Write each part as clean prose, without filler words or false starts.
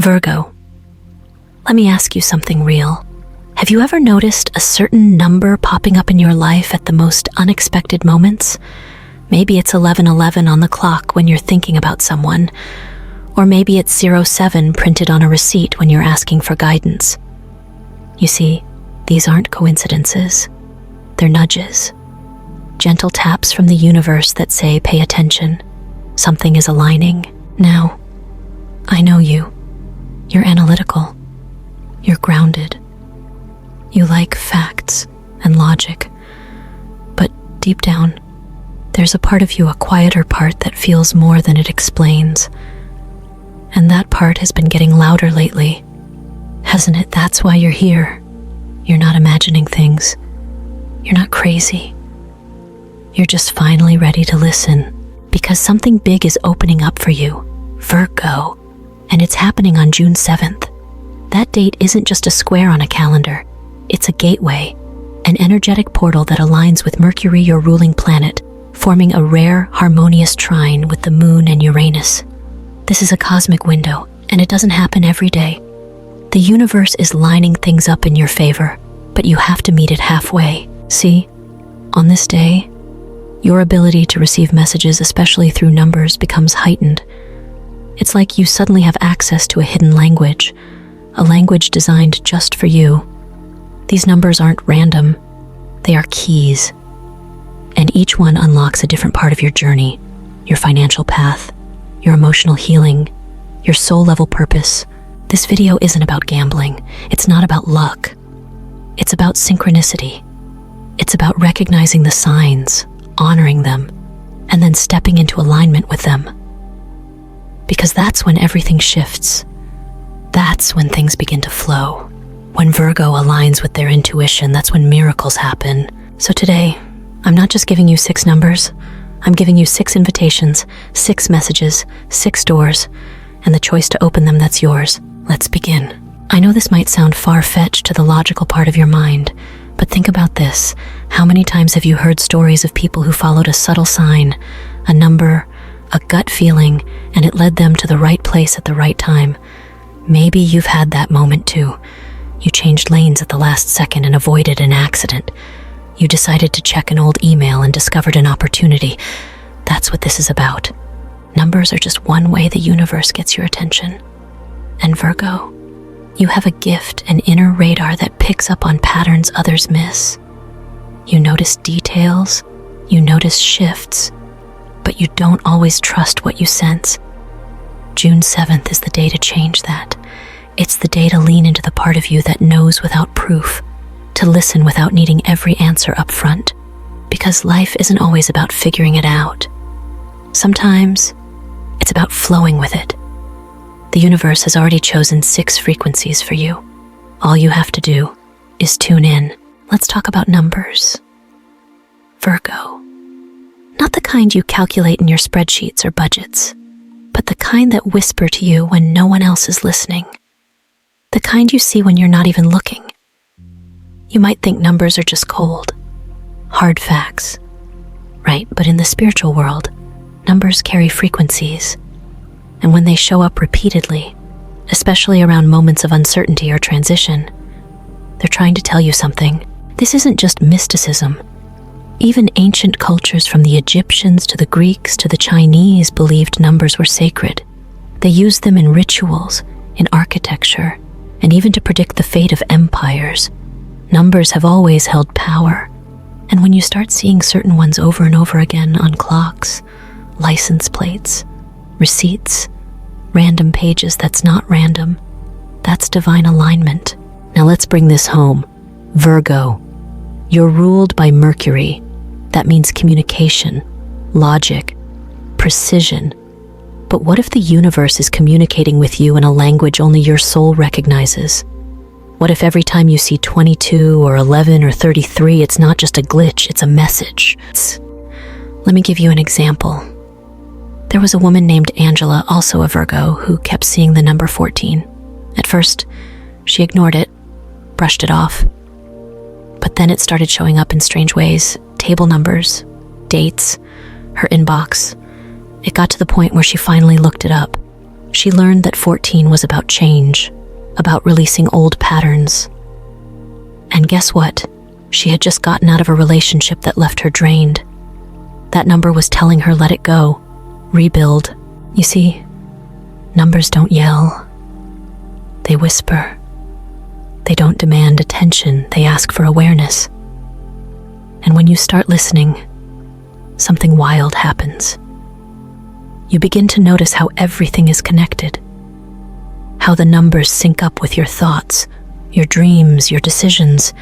Virgo, let me ask you something real. Have you ever noticed a certain number popping up in your life at the most unexpected moments? Maybe it's 11:11 on the clock when you're thinking about someone, or maybe it's 07 printed on a receipt when you're asking for guidance. You see, these aren't coincidences. They're nudges. Gentle taps from the universe that say, pay attention. Something is aligning. Now, I know you. You're analytical. You're grounded. You like facts and logic. But deep down, there's a part of you, a quieter part that feels more than it explains. And that part has been getting louder lately, hasn't it? That's why you're here. You're not imagining things. You're not crazy. You're just finally ready to listen, because something big is opening up for you, Virgo, and it's happening on June 7th. That date isn't just a square on a calendar. It's a gateway, an energetic portal that aligns with Mercury, your ruling planet, forming a rare, harmonious trine with the moon and Uranus. This is a cosmic window, and it doesn't happen every day. The universe is lining things up in your favor, but you have to meet it halfway. See, on this day, your ability to receive messages, especially through numbers, becomes heightened. It's like you suddenly have access to a hidden language, a language designed just for you. These numbers aren't random, they are keys. And each one unlocks a different part of your journey, your financial path, your emotional healing, your soul-level purpose. This video isn't about gambling. It's not about luck. It's about synchronicity. It's about recognizing the signs, honoring them, and then stepping into alignment with them. Because that's when everything shifts. That's when things begin to flow. When Virgo aligns with their intuition, that's when miracles happen. So today, I'm not just giving you 6 numbers. I'm giving you 6 invitations, 6 messages, 6 doors, and the choice to open them, that's yours. Let's begin. I know this might sound far-fetched to the logical part of your mind, but think about this. How many times have you heard stories of people who followed a subtle sign, a number, a gut feeling, and it led them to the right place at the right time? Maybe you've had that moment too. You changed lanes at the last second and avoided an accident. You decided to check an old email and discovered an opportunity. That's what this is about. Numbers are just one way the universe gets your attention. And Virgo, you have a gift, an inner radar that picks up on patterns others miss. You notice details, you notice shifts, but you don't always trust what you sense. June 7th is the day to change that. It's the day to lean into the part of you that knows without proof, to listen without needing every answer up front, because life isn't always about figuring it out. Sometimes it's about flowing with it. The universe has already chosen 6 frequencies for you. All you have to do is tune in. Let's talk about numbers. Virgo, not the kind you calculate in your spreadsheets or budgets, but the kind that whisper to you when no one else is listening. The kind you see when you're not even looking. You might think numbers are just cold, hard facts, right? But in the spiritual world, numbers carry frequencies. And when they show up repeatedly, especially around moments of uncertainty or transition, they're trying to tell you something. This isn't just mysticism. Even ancient cultures, from the Egyptians to the Greeks to the Chinese, believed numbers were sacred. They used them in rituals, in architecture, and even to predict the fate of empires. Numbers have always held power, and when you start seeing certain ones over and over again on clocks, license plates, receipts, random pages, that's not random. That's divine alignment. Now let's bring this home. Virgo, you're ruled by Mercury. That means communication, logic, precision. But what if the universe is communicating with you in a language only your soul recognizes? What if every time you see 22 or 11 or 33, it's not just a glitch, it's a message? Let me give you an example. There was a woman named Angela, also a Virgo, who kept seeing the number 14. At first, she ignored it, brushed it off. But then it started showing up in strange ways. Table numbers, dates, her inbox. It got to the point where she finally looked it up. She learned that 14 was about change, about releasing old patterns. And guess what? She had just gotten out of a relationship that left her drained. That number was telling her let it go, rebuild. You see, numbers don't yell. They whisper. They don't demand attention, they ask for awareness. And when you start listening, something wild happens. You begin to notice how everything is connected, how the numbers sync up with your thoughts, your dreams, your decisions.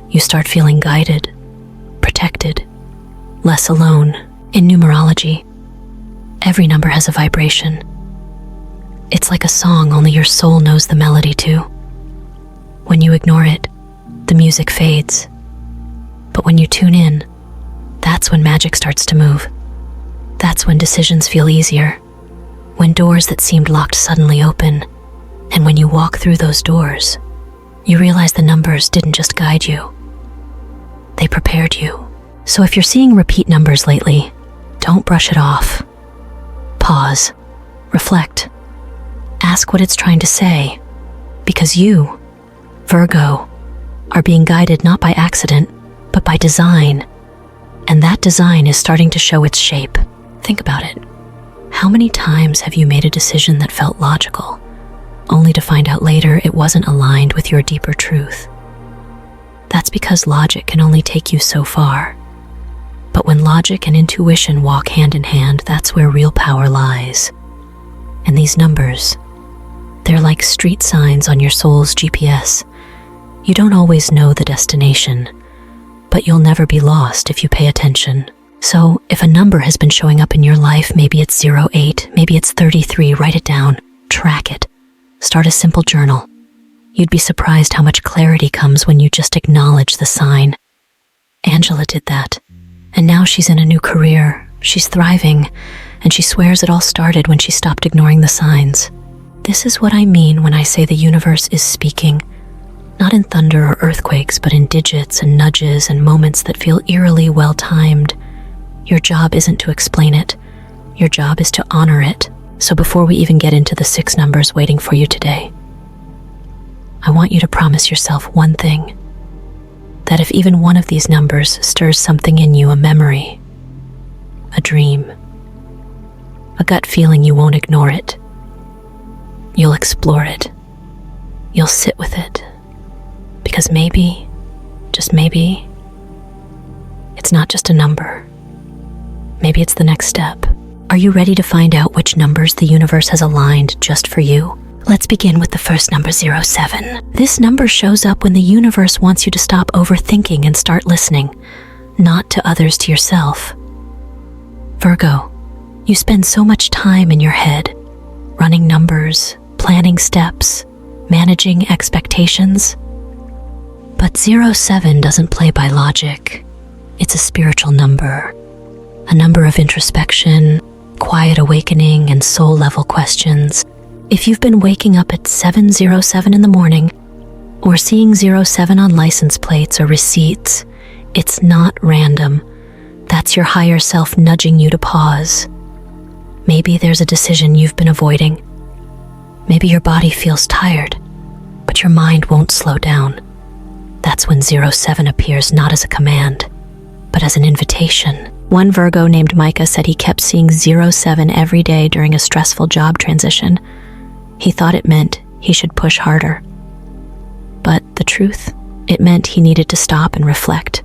You start feeling guided, protected, less alone. In numerology, every number has a vibration. It's like a song, only your soul knows the melody too. When you ignore it, the music fades. But when you tune in, that's when magic starts to move. That's when decisions feel easier, when doors that seemed locked suddenly open. And when you walk through those doors, you realize the numbers didn't just guide you. They prepared you. So if you're seeing repeat numbers lately, don't brush it off. Pause, reflect, ask what it's trying to say, because you, Virgo, are being guided not by accident, but by design. And that design is starting to show its shape. Think about it. How many times have you made a decision that felt logical, only to find out later it wasn't aligned with your deeper truth? That's because logic can only take you so far. But when logic and intuition walk hand in hand, that's where real power lies. And these numbers, they're like street signs on your soul's GPS. You don't always know the destination, but you'll never be lost if you pay attention. So if a number has been showing up in your life, maybe it's 08, maybe it's 33, write it down, track it, start a simple journal. You'd be surprised how much clarity comes when you just acknowledge the sign. Angela did that, and now she's in a new career. She's thriving, and she swears it all started when she stopped ignoring the signs. This is what I mean when I say the universe is speaking, not in thunder or earthquakes, but in digits and nudges and moments that feel eerily well-timed. Your job isn't to explain it. Your job is to honor it. So before we even get into the 6 numbers waiting for you today, I want you to promise yourself one thing, that if even one of these numbers stirs something in you, a memory, a dream, a gut feeling, you won't ignore it. You'll explore it. You'll sit with it. Because maybe, just maybe, it's not just a number. Maybe it's the next step. Are you ready to find out which numbers the universe has aligned just for you? Let's begin with the first number, 07. This number shows up when the universe wants you to stop overthinking and start listening, not to others, to yourself. Virgo, you spend so much time in your head, running numbers, planning steps, managing expectations. But 07 doesn't play by logic. It's a spiritual number, a number of introspection, quiet awakening, and soul-level questions. If you've been waking up at 7:07 in the morning, or seeing 07 on license plates or receipts, it's not random. That's your higher self nudging you to pause. Maybe there's a decision you've been avoiding. Maybe your body feels tired, but your mind won't slow down. That's when 07 appears not as a command, but as an invitation. One Virgo named Micah said he kept seeing 07 every day during a stressful job transition. He thought it meant he should push harder. But the truth, it meant he needed to stop and reflect.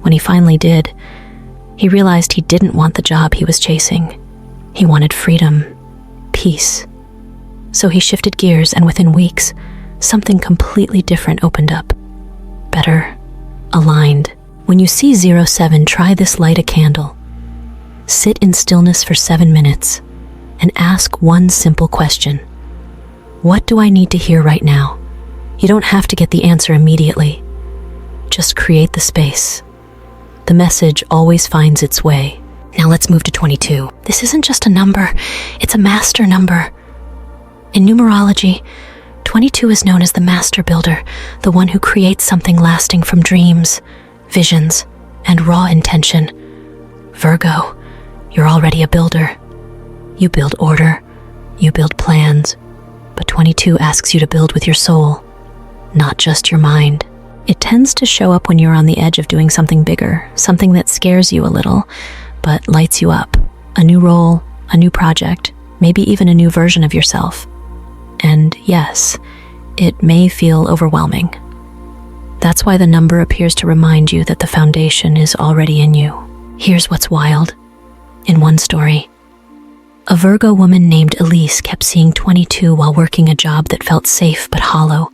When he finally did, he realized he didn't want the job he was chasing. He wanted freedom, peace. So he shifted gears, and within weeks, something completely different opened up. Better, aligned. When you see 07, try this: light a candle. Sit in stillness for 7 minutes and ask one simple question. What do I need to hear right now? You don't have to get the answer immediately. Just create the space. The message always finds its way. Now let's move to 22. This isn't just a number, it's a master number. In numerology, 22 is known as the master builder, the one who creates something lasting from dreams, visions, and raw intention. Virgo, you're already a builder. You build order, You build plans, but 22 asks you to build with your soul, not just your mind. It tends to show up when you're on the edge of doing something bigger, something that scares you a little, but lights you up. A new role, a new project, maybe even a new version of yourself. And yes, it may feel overwhelming. That's why the number appears to remind you that the foundation is already in you. Here's what's wild. In one story, a Virgo woman named Elise kept seeing 22 while working a job that felt safe but hollow.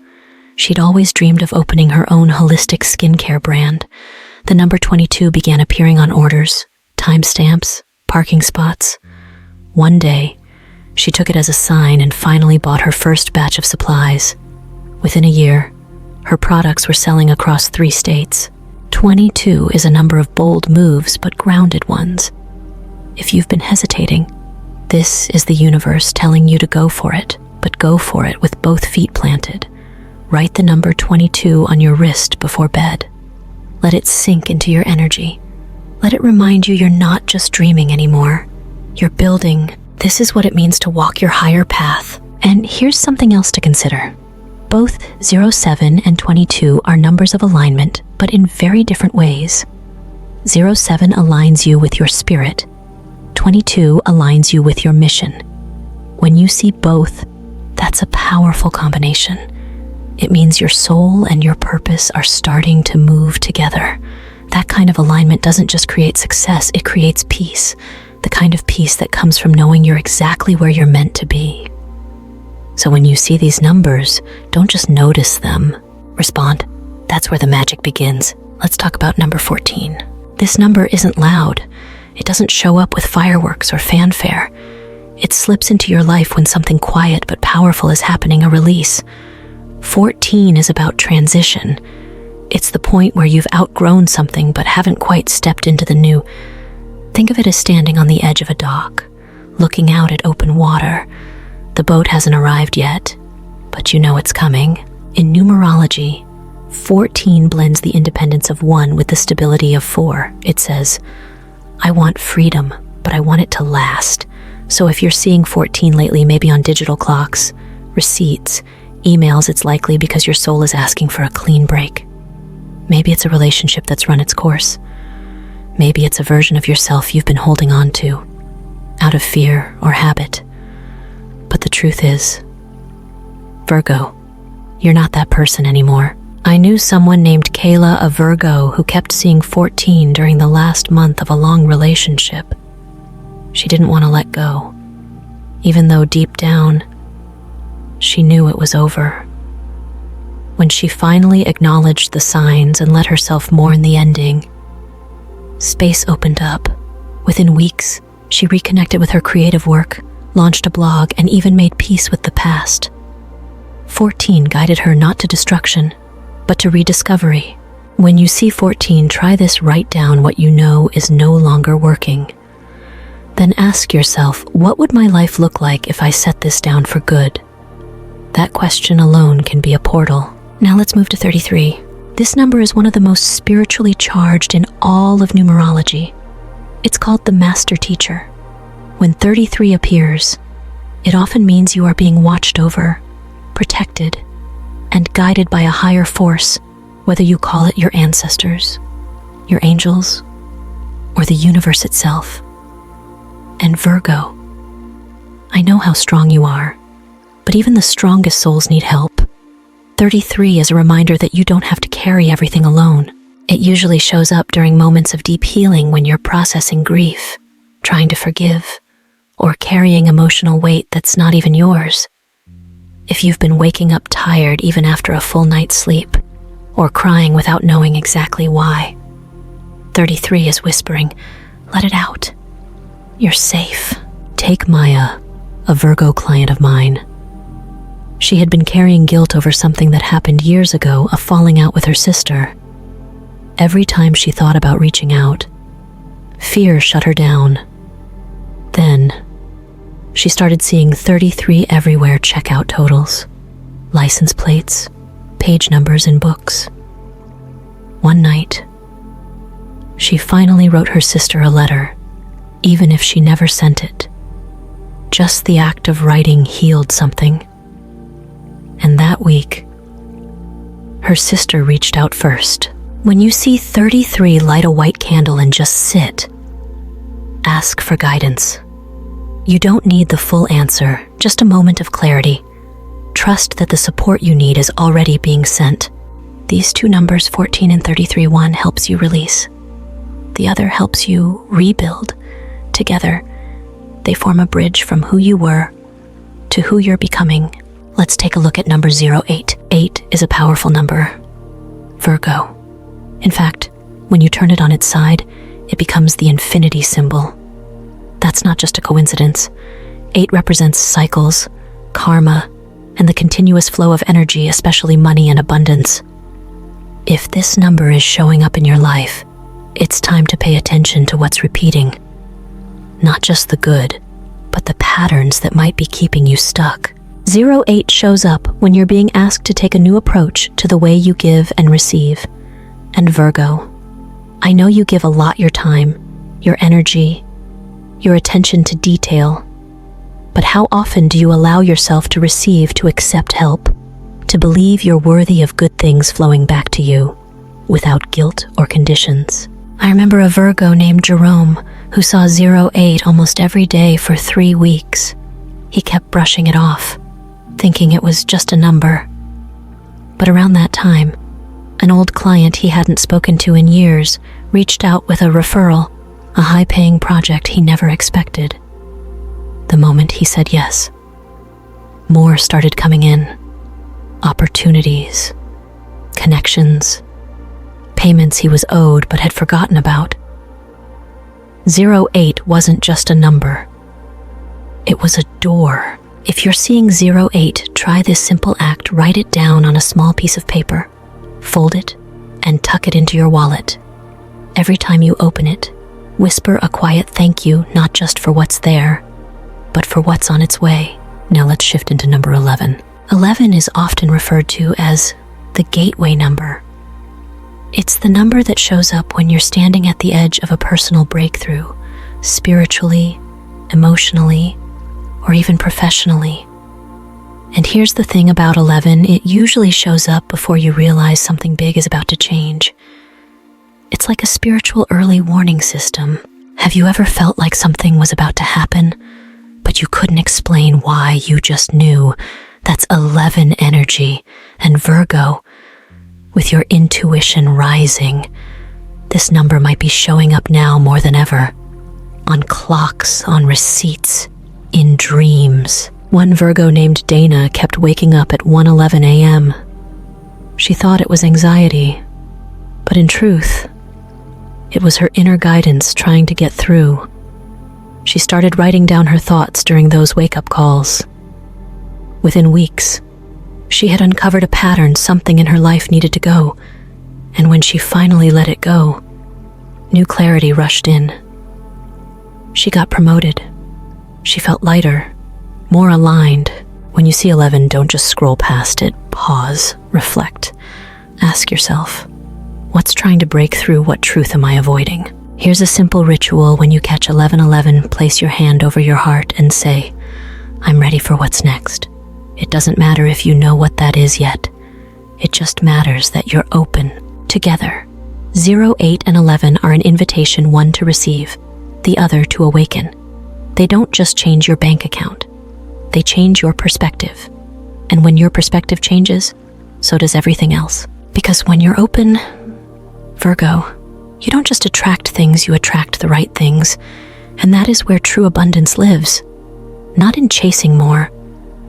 She'd always dreamed of opening her own holistic skincare brand. The number 22 began appearing on orders, timestamps, parking spots. One day, she took it as a sign and finally bought her first batch of supplies. Within a year, her products were selling across 3 states. 22 is a number of bold moves, but grounded ones. If you've been hesitating, this is the universe telling you to go for it, but go for it with both feet planted. Write the number 22 on your wrist before bed. Let it sink into your energy. Let it remind you you're not just dreaming anymore. You're building. This is what it means to walk your higher path. And here's something else to consider. Both 07 and 22 are numbers of alignment, but in very different ways. 07 aligns you with your spirit. 22 aligns you with your mission. When you see both, that's a powerful combination. It means your soul and your purpose are starting to move together. That kind of alignment doesn't just create success, it creates peace. The kind of peace that comes from knowing you're exactly where you're meant to be. So when you see these numbers, don't just notice them. Respond. That's where the magic begins. Let's talk about number 14. This number isn't loud. It doesn't show up with fireworks or fanfare. It slips into your life when something quiet but powerful is happening, a release. 14 is about transition. It's the point where you've outgrown something but haven't quite stepped into the new. Think of it as standing on the edge of a dock, looking out at open water. The boat hasn't arrived yet, but you know it's coming. In numerology, 14 blends the independence of 1 with the stability of 4. It says, I want freedom, but I want it to last. So if you're seeing 14 lately, maybe on digital clocks, receipts, emails, it's likely because your soul is asking for a clean break. Maybe it's a relationship that's run its course. Maybe it's a version of yourself you've been holding on to, out of fear or habit. But the truth is, Virgo, you're not that person anymore. I knew someone named Kayla, a Virgo, who kept seeing 14 during the last month of a long relationship. She didn't want to let go, even though deep down, she knew it was over. When she finally acknowledged the signs and let herself mourn the ending, space opened up. Within weeks, she reconnected with her creative work, launched a blog, and even made peace with the past. 14 guided her not to destruction, but to rediscovery. When you see 14, try this: write down what you know is no longer working. Then ask yourself, what would my life look like if I set this down for good? That question alone can be a portal. Now let's move to 33. This number is one of the most spiritually charged in all of numerology. It's called the master teacher. When 33 appears, it often means you are being watched over, protected, and guided by a higher force, whether you call it your ancestors, your angels, or the universe itself. And Virgo, I know how strong you are, but even the strongest souls need help. 33 is a reminder that you don't have to carry everything alone. It usually shows up during moments of deep healing when you're processing grief, trying to forgive, or carrying emotional weight that's not even yours. If you've been waking up tired even after a full night's sleep, or crying without knowing exactly why, 33 is whispering, let it out. You're safe. Take Maya, a Virgo client of mine. She had been carrying guilt over something that happened years ago, a falling out with her sister. Every time she thought about reaching out, fear shut her down. Then, she started seeing 33 everywhere checkout totals, license plates, page numbers in books. One night, she finally wrote her sister a letter, even if she never sent it, just the act of writing healed something. And that week, her sister reached out first. When you see 33, light a white candle and just sit. Ask for guidance. You don't need the full answer, just a moment of clarity. Trust that the support you need is already being sent. These two numbers, 14 and 33, one helps you release. The other helps you rebuild. Together, they form a bridge from who you were to who you're becoming. Let's take a look at number 08. 8 is a powerful number. Virgo. In fact, when you turn it on its side, it becomes the infinity symbol. That's not just a coincidence. 8 represents cycles, karma, and the continuous flow of energy, especially money and abundance. If this number is showing up in your life, it's time to pay attention to what's repeating. Not just the good, but the patterns that might be keeping you stuck. 08 shows up when you're being asked to take a new approach to the way you give and receive. And Virgo, I know you give a lot your time, your energy, your attention to detail, but how often do you allow yourself to receive, to accept help, to believe you're worthy of good things flowing back to you, without guilt or conditions? I remember a Virgo named Jerome who saw 08 almost every day for 3 weeks. He kept brushing it off, thinking it was just a number. But around that time, an old client he hadn't spoken to in years reached out with a referral, a high-paying project he never expected. The moment he said yes, more started coming in. Opportunities, connections, payments he was owed but had forgotten about. 08 wasn't just a number. It was a door. If you're seeing 08, try this simple act. Write it down on a small piece of paper. Fold it and tuck it into your wallet. Every time you open it, whisper a quiet thank you, not just for what's there, but for what's on its way. Now let's shift into number 11. 11 is often referred to as the gateway number. It's the number that shows up when you're standing at the edge of a personal breakthrough, spiritually, emotionally, or even professionally. And here's the thing about 11, it usually shows up before you realize something big is about to change. It's like a spiritual early warning system. Have you ever felt like something was about to happen, but you couldn't explain why? You just knew? That's 11 energy. And Virgo, with your intuition rising, this number might be showing up now more than ever. On clocks, on receipts, in dreams. One Virgo named Dana kept waking up at 1:11 a.m. She thought it was anxiety, but in truth, it was her inner guidance trying to get through. She started writing down her thoughts during those wake-up calls. Within weeks, she had uncovered a pattern. Something in her life needed to go, and when she finally let it go, new clarity rushed in. She got promoted. She felt lighter, more aligned. When you see 11, don't just scroll past it. Pause, reflect. Ask yourself, what's trying to break through? What truth am I avoiding? Here's a simple ritual. When you catch 1111, place your hand over your heart and say, I'm ready for what's next. It doesn't matter if you know what that is yet. It just matters that you're open. Together, 08 and 11 are an invitation, one to receive, the other to awaken. They don't just change your bank account. They change your perspective. And when your perspective changes, so does everything else. Because when you're open, Virgo, you don't just attract things, you attract the right things. And that is where true abundance lives. Not in chasing more,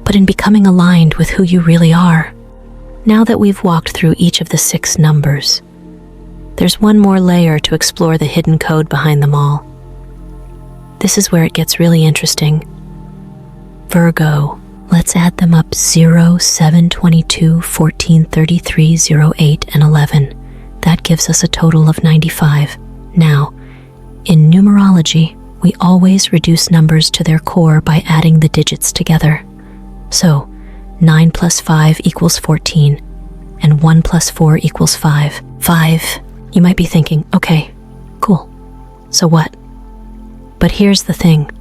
but in becoming aligned with who you really are. Now that we've walked through each of the 6 numbers, there's one more layer to explore, the hidden code behind them all. This is where it gets really interesting. Virgo, let's add them up: 0, 7, 22, 14, 33, 08, and 11. That gives us a total of 95. Now, in numerology, we always reduce numbers to their core by adding the digits together. So, 9 plus 5 equals 14, and 1 plus 4 equals 5. 5, you might be thinking, okay, cool, so what? But here's the thing.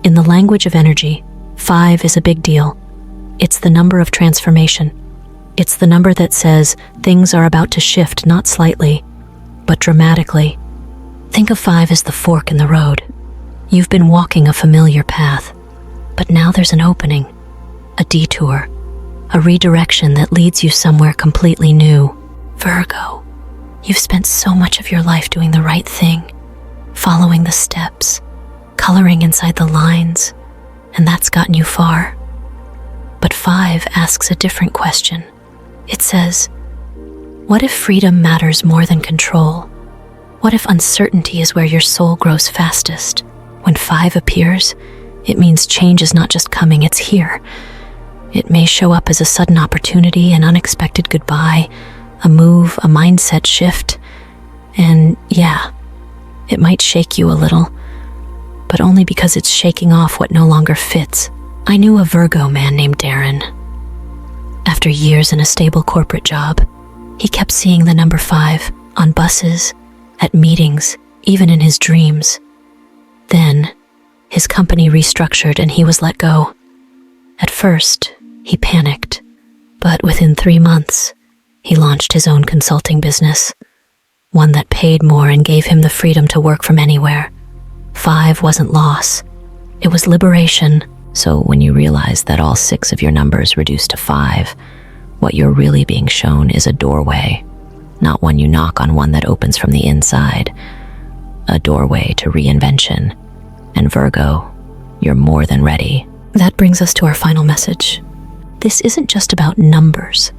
In the language of energy, 5 is a big deal. It's the number of transformation. It's the number that says things are about to shift not slightly, but dramatically. Think of 5 as the fork in the road. You've been walking a familiar path, but now there's an opening, a detour, a redirection that leads you somewhere completely new. Virgo, you've spent so much of your life doing the right thing, following the steps, coloring inside the lines, and that's gotten you far. But 5 asks a different question. It says, what if freedom matters more than control? What if uncertainty is where your soul grows fastest? When 5 appears, it means change is not just coming, it's here. It may show up as a sudden opportunity, an unexpected goodbye, a move, a mindset shift. And yeah, it might shake you a little, but only because it's shaking off what no longer fits. I knew a Virgo man named Darren. After years in a stable corporate job, he kept seeing the number 5 on buses, at meetings, even in his dreams. Then, his company restructured and he was let go. At first, he panicked, but within 3 months, he launched his own consulting business, one that paid more and gave him the freedom to work from anywhere. 5 wasn't loss, it was liberation. So when you realize that all 6 of your numbers reduce to 5, what you're really being shown is a doorway, not one you knock on, one that opens from the inside, a doorway to reinvention. And Virgo, you're more than ready. That brings us to our final message. This isn't just about numbers.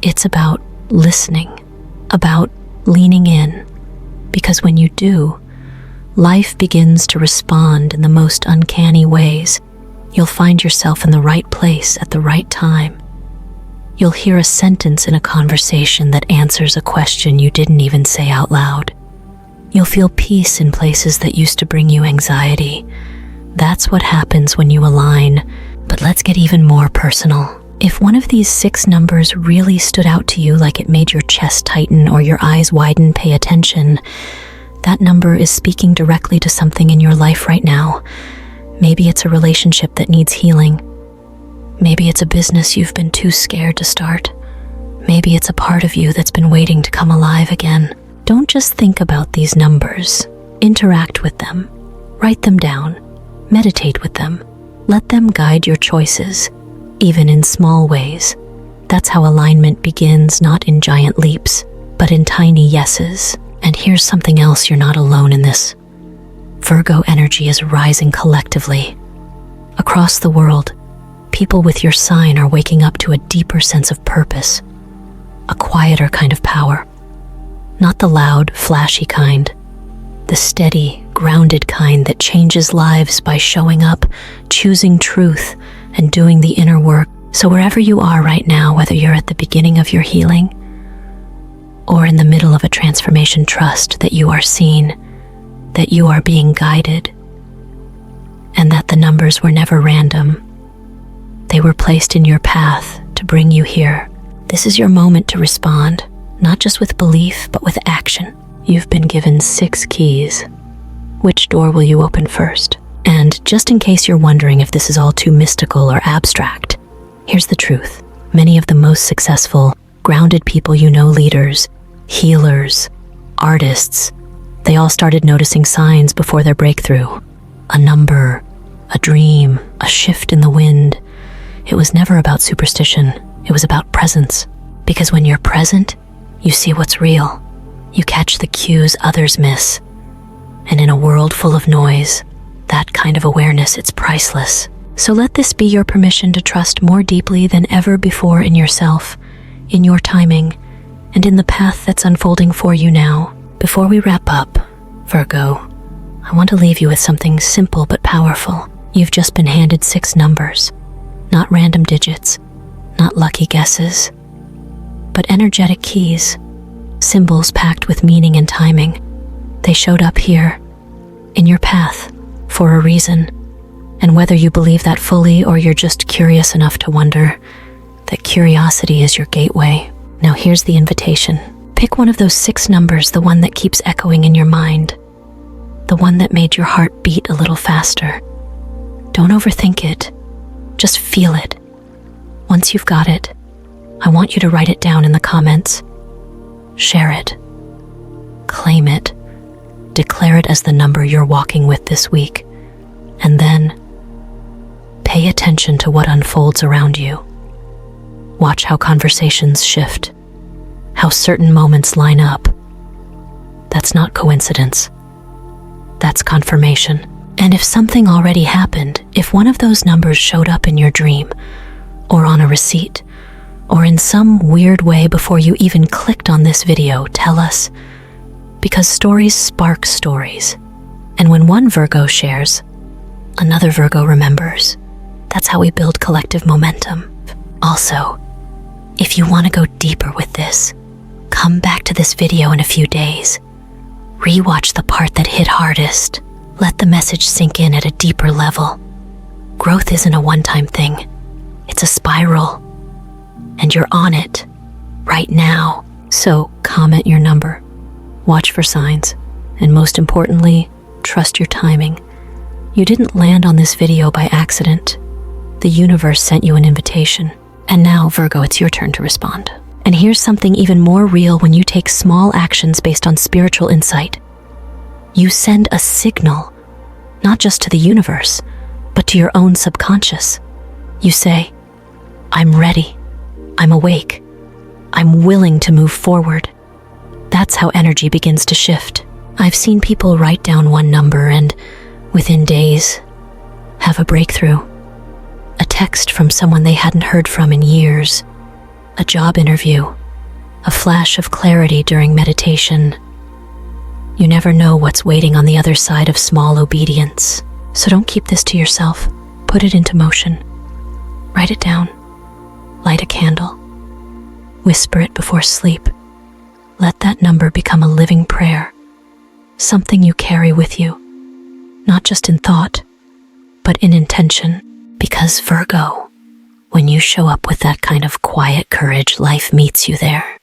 It's about listening, about leaning in, because when you do, life begins to respond in the most uncanny ways. You'll find yourself in the right place at the right time. You'll hear a sentence in a conversation that answers a question you didn't even say out loud. You'll feel peace in places that used to bring you anxiety. That's what happens when you align. But let's get even more personal. If one of these 6 numbers really stood out to you, like it made your chest tighten or your eyes widen, pay attention. That number is speaking directly to something in your life right now. Maybe it's a relationship that needs healing. Maybe it's a business you've been too scared to start. Maybe it's a part of you that's been waiting to come alive again. Don't just think about these numbers. Interact with them. Write them down. Meditate with them. Let them guide your choices, even in small ways. That's how alignment begins, not in giant leaps, but in tiny yeses. And here's something else, you're not alone in this. Virgo energy is rising collectively. Across the world, people with your sign are waking up to a deeper sense of purpose, a quieter kind of power. Not the loud, flashy kind, the steady, grounded kind that changes lives by showing up, choosing truth, and doing the inner work. So wherever you are right now, whether you're at the beginning of your healing or in the middle of a transformation, trust that you are seen, that you are being guided, and that the numbers were never random. They were placed in your path to bring you here. This is your moment to respond, not just with belief, but with action. You've been given 6 keys. Which door will you open first? And just in case you're wondering if this is all too mystical or abstract, here's the truth. Many of the most successful, grounded people you know, leaders, healers, artists, they all started noticing signs before their breakthrough. A number, a dream, a shift in the wind. It was never about superstition. It was about presence. Because when you're present, you see what's real. You catch the cues others miss. And in a world full of noise, that kind of awareness, it's priceless. So let this be your permission to trust more deeply than ever before in yourself, in your timing, and in the path that's unfolding for you now. Before we wrap up, Virgo, I want to leave you with something simple but powerful. You've just been handed 6 numbers, not random digits, not lucky guesses, but energetic keys, symbols packed with meaning and timing. They showed up here, in your path, for a reason. And whether you believe that fully or you're just curious enough to wonder, that curiosity is your gateway. Now here's the invitation. Pick one of those 6 numbers, the one that keeps echoing in your mind, the one that made your heart beat a little faster, Don't overthink it. Just feel it. Once you've got it, I want you to write it down in the comments. Share it. Claim it. Declare it as the number you're walking with this week. And then, pay attention to what unfolds around you. Watch how conversations shift, how certain moments line up. That's not coincidence. That's confirmation. And if something already happened, if one of those numbers showed up in your dream, or on a receipt, or in some weird way before you even clicked on this video, tell us. Because stories spark stories. And when one Virgo shares, another Virgo remembers. That's how we build collective momentum. Also, if you want to go deeper with this, come back to this video in a few days. Rewatch the part that hit hardest. Let the message sink in at a deeper level. Growth isn't a one-time thing. It's a spiral. And you're on it right now. So comment your number. Watch for signs. And most importantly, trust your timing. You didn't land on this video by accident. The universe sent you an invitation. And now, Virgo, it's your turn to respond. And here's something even more real when you take small actions based on spiritual insight. You send a signal, not just to the universe, but to your own subconscious. You say, I'm ready, I'm awake, I'm willing to move forward. That's how energy begins to shift. I've seen people write down one number and, within days, have a breakthrough. A text from someone they hadn't heard from in years, a job interview, a flash of clarity during meditation. You never know what's waiting on the other side of small obedience. So don't keep this to yourself. Put it into motion. Write it down. Light a candle. Whisper it before sleep. Let that number become a living prayer. Something you carry with you. Not just in thought, but in intention. Because Virgo, when you show up with that kind of quiet courage, life meets you there.